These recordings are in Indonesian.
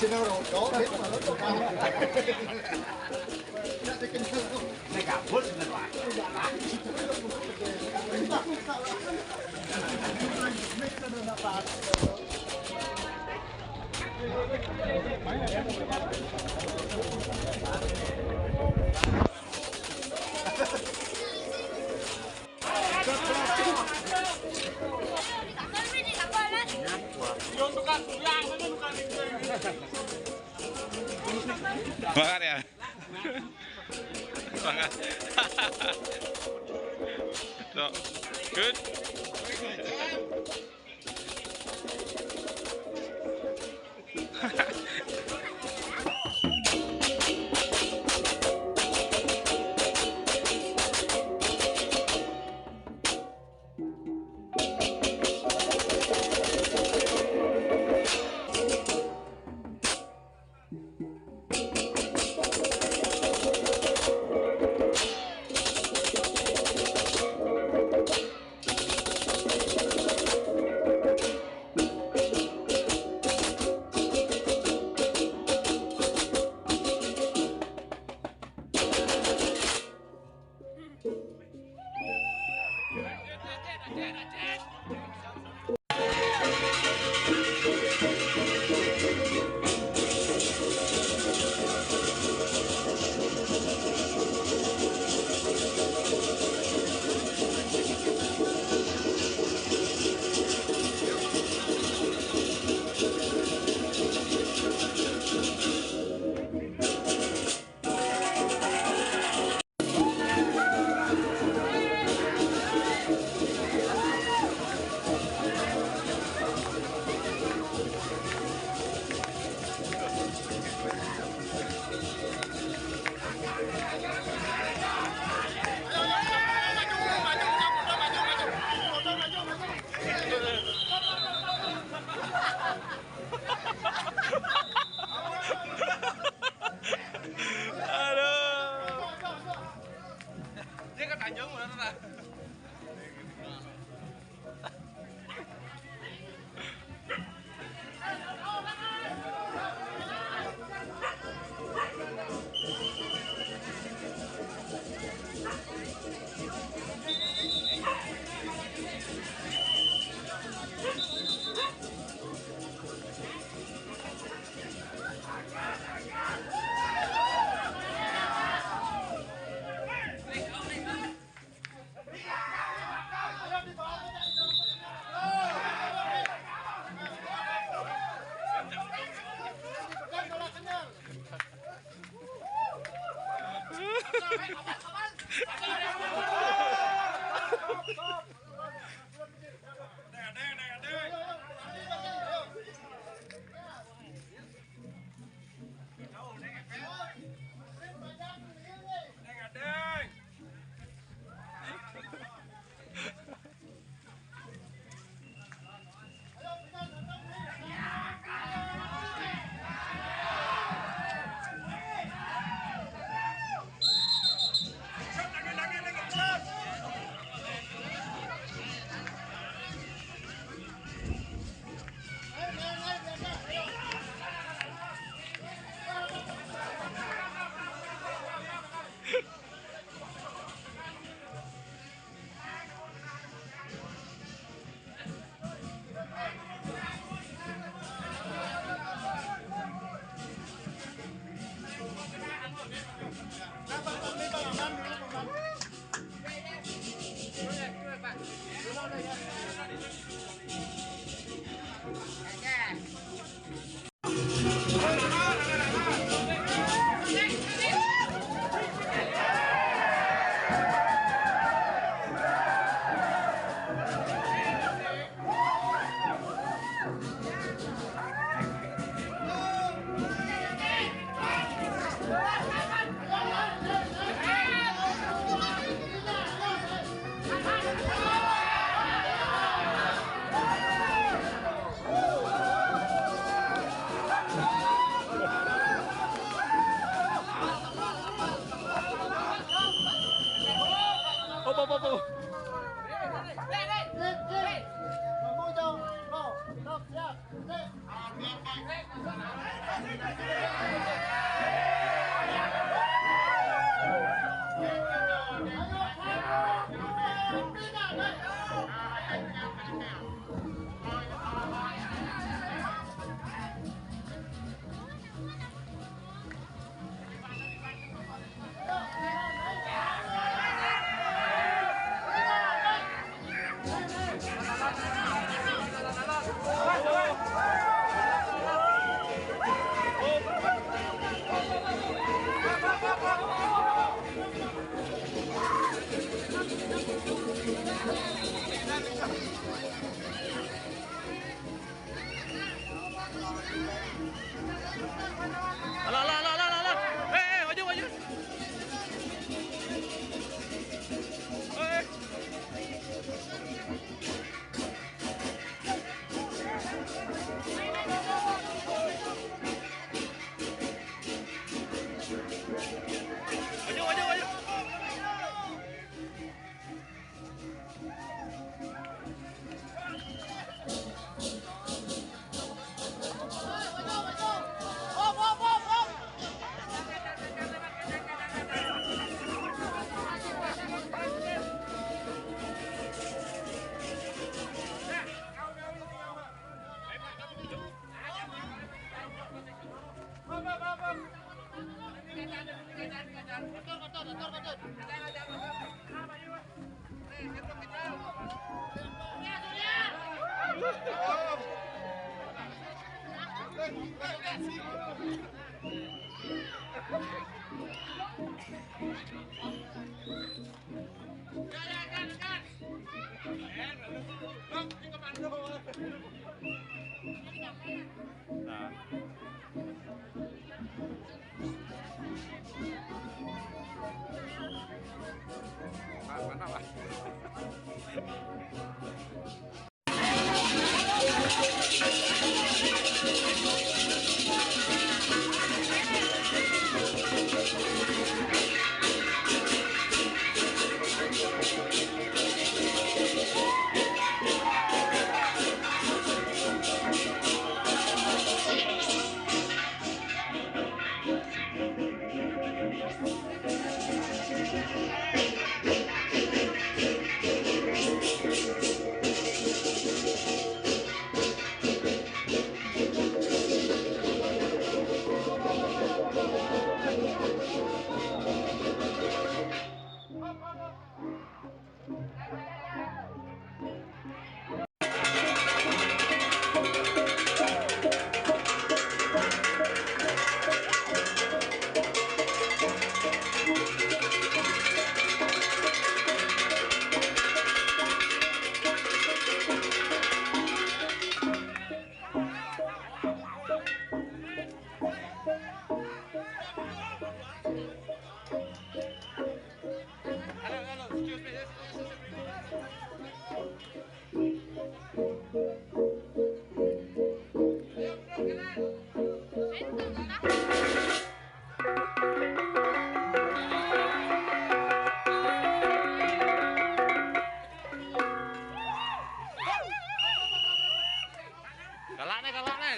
Xin đâu rồi, có biết mà nó có Này cả vớt lên lại. Hãy subscribe cho kênh Ghiền Mì Gõ để không bỏ lỡ những video hấp dẫn. Makan ya. Makan. So, good.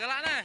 galak nih.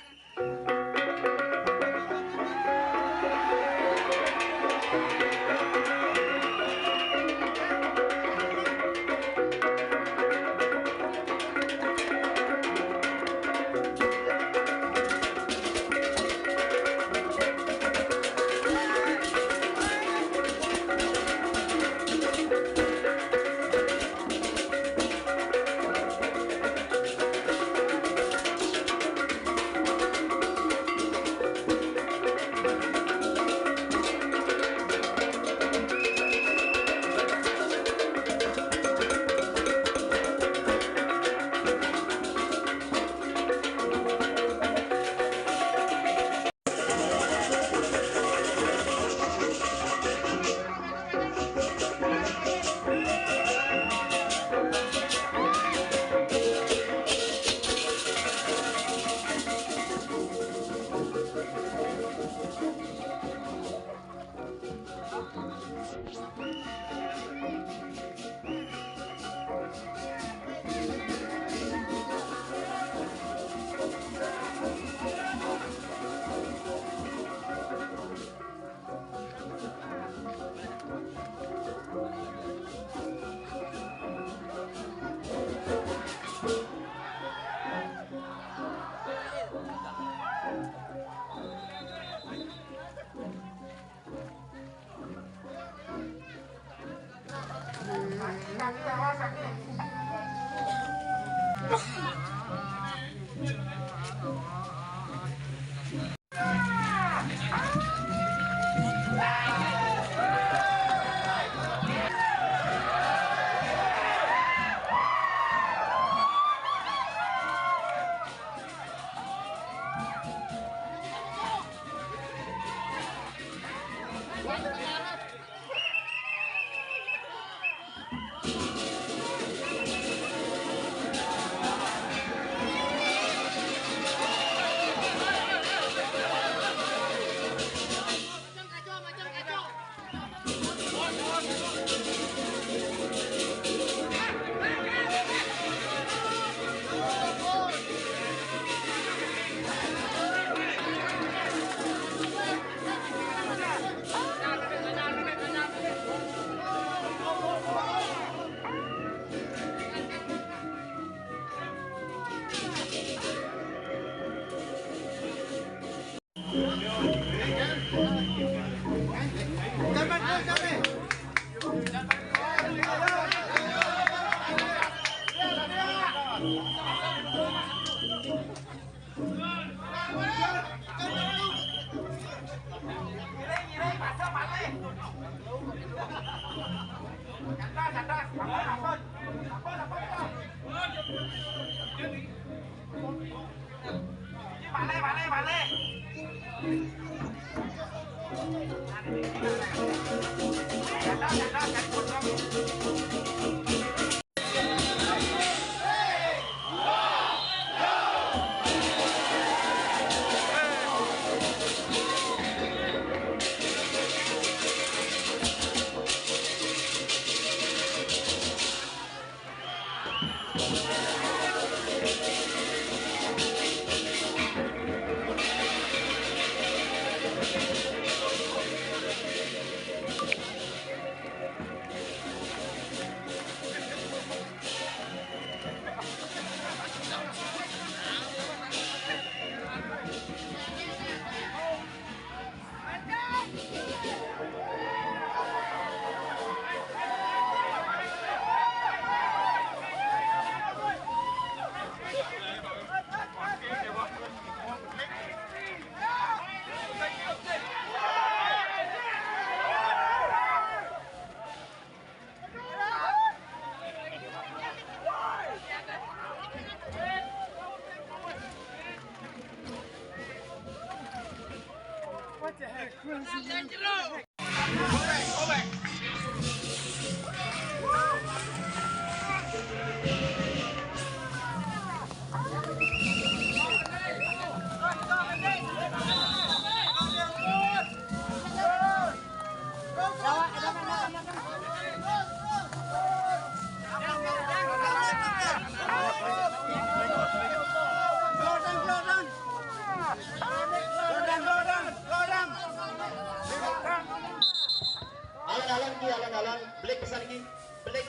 Alang-alang, belik besar lagi, belik,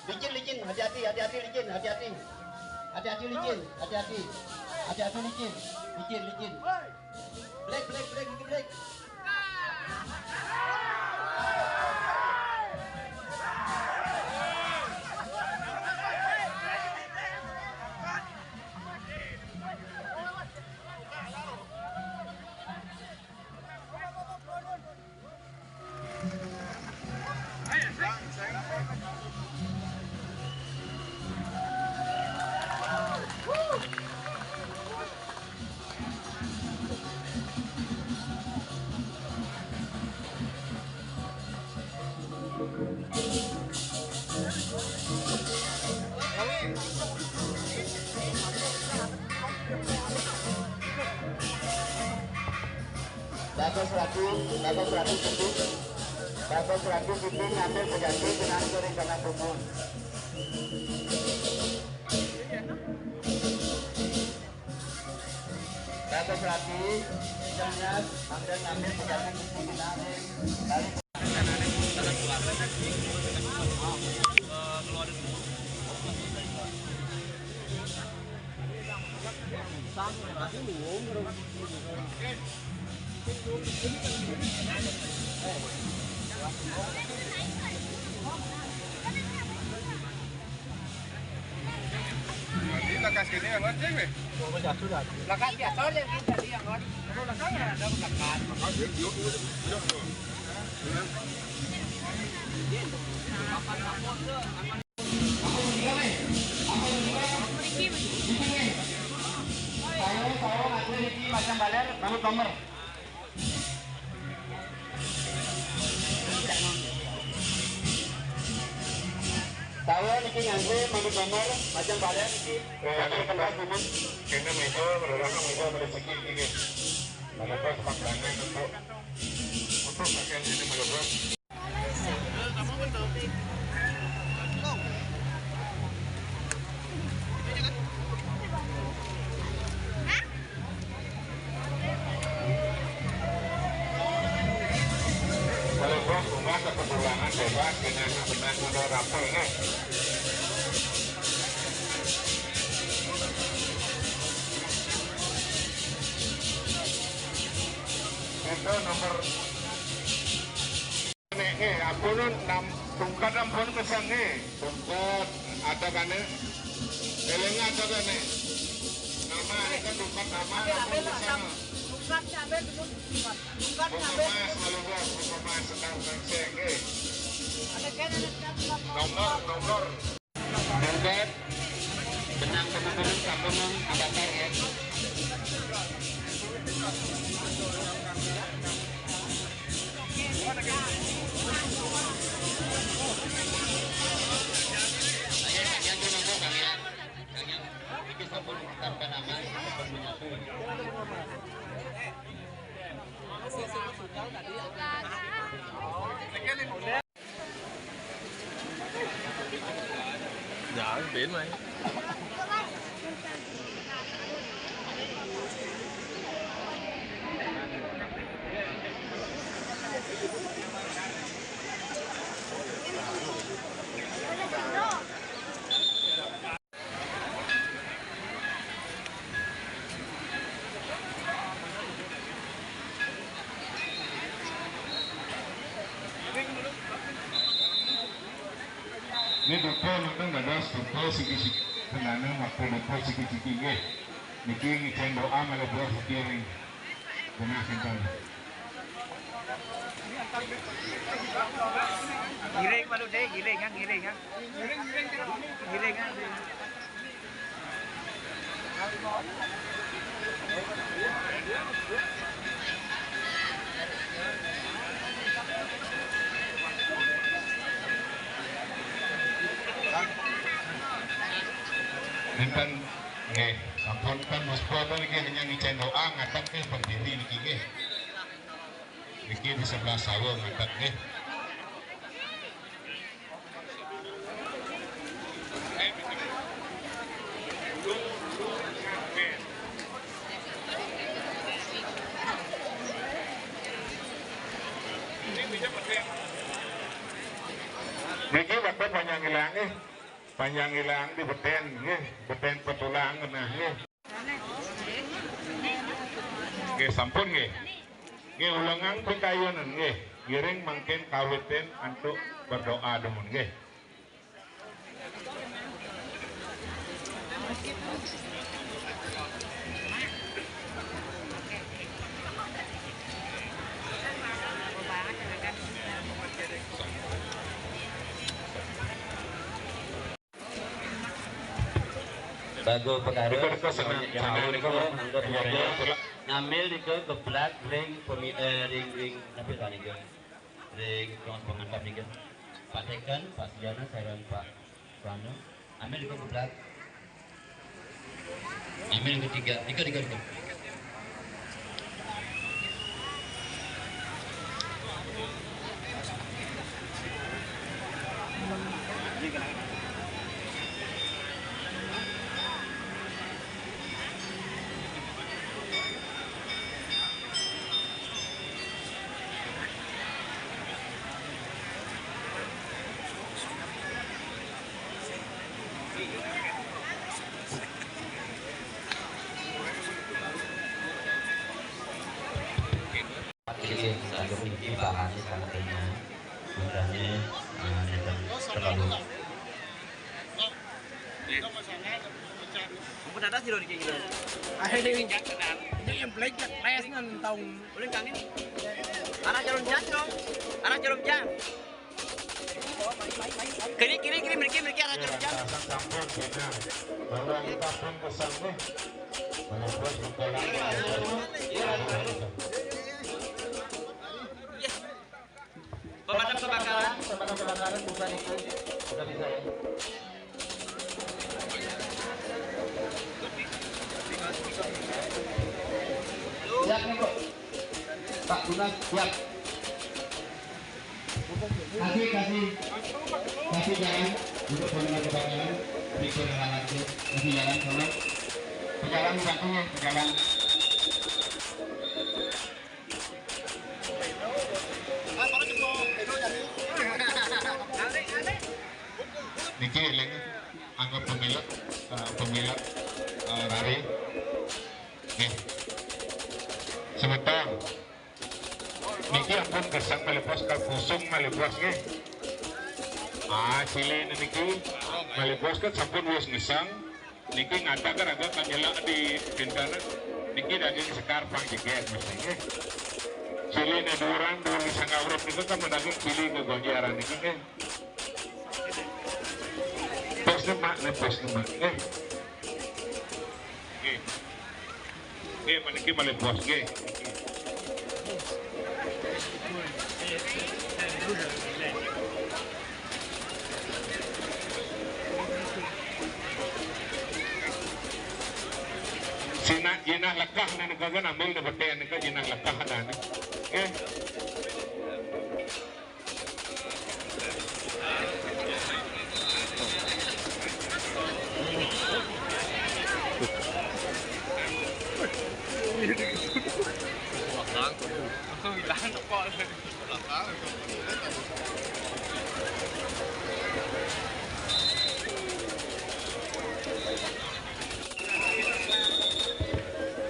licin, hati-hati, licin, hati-hati licin, hati-hati licin, belik. Bagus ragu pimpin ngambil berganti dengan sering karena kumun. Bagus ragu, misalnya ambil berganti dengan Lakas gini yang ngerti weh. Lakas biasa aja yang tadi yang ngerti. Kalau lakas ya ada lakas. Macam baler, baru tomer. Tahu niki nganggo manu tomer, macam baler niki. Kami kelas teman. Kena meja, berlaku meja bersegi ini. Maka pakaiannya untuk pakaian ini melebur. Kepulangan bebas dengan benar-benar rapel kan. Itu nomor ampun tungkat ampun pesan tungkat ada kan elengnya ada kan nama itu tungkat nama ampun pesan tungkat cabai dulu tungkat cabai mas sedang berseng nomor tungkat benang kemudian kampung abakar ya niki sampun tanpa nama sampun menyatu. Dạ, biển mày. Ini dupo nonton dados dupo siki-siki tenane waktu dupo siki-siki nggih. Niki ngicen doa melebuh sekiring. Benar sinten. Giring malu deh, giring kan. Giring kan. Dinten nggih, sampun kan Mas Bono niki hanya ngicen doa ngatak ke pendiri niki nggih. Niki di sebelah sawo ngatak nggih. Niki waktu panjang ilang nggih. Panjang ilang di beten nggih, beten petulang nah nggih. Nggih sampun nggih. Nggih ulangan pengkayunan nggih. Giring mangken kawiten antuk berdoa demun nggih. Bago pengaruh ngambil di kebelat ring ring tapi tadi ke ring pengantar nih kan Pak Tekan, Pak Sujana, saya Pak Prano ambil di kebelat ambil yang ketiga tiga ini bahannya sangat banyak mudahnya terlalu Không có gì rồi thì kì ai đi chặt cái đàn nhưng em lấy chặt les nó tông lên cắn đi anh cho chặt không anh cho chặt kiri mereka ada cho chặt pemadam kebakaran bukan itu sudah bisa ya. Siap nih kok Pak Gunas siap kasih jalan untuk pemadam kebakaran berikut jalan lagi kasih jalan tolong pejalan bantunya pejalan niki eling anggap pemilik Rari nggih sebentar niki ampun gesang melepas ka kusung melepas nggih sile niki melepas ka sampun wis ngesang niki ngatakan agak kanyela di bintana niki daging sekar pang jeget mesti nggih sile nedurang dua ngesang awrap niku kan daging pilih ke gojaran niki nggih pos lemak nggih maniki malepuas nggih jinak lekah nih kau kan ambil dapat nih kau jinak lekah ada nih. Oke. Hilang toko.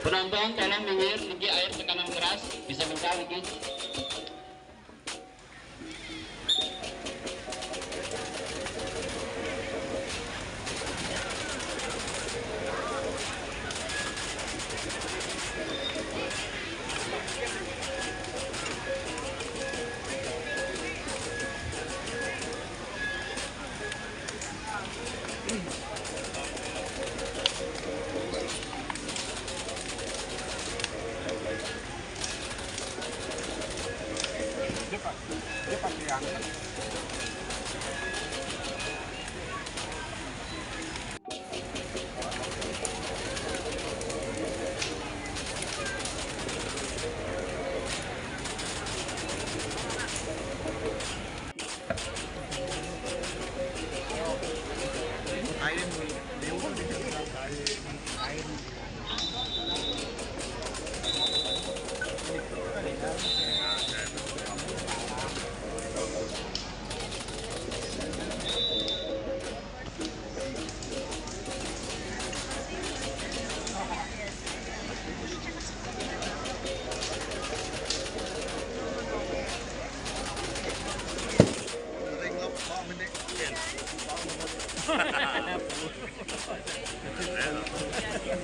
Penonton tolong minggir, lagi air tekanan keras, bisa mental lagi. Dia pakai angin.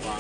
Wah,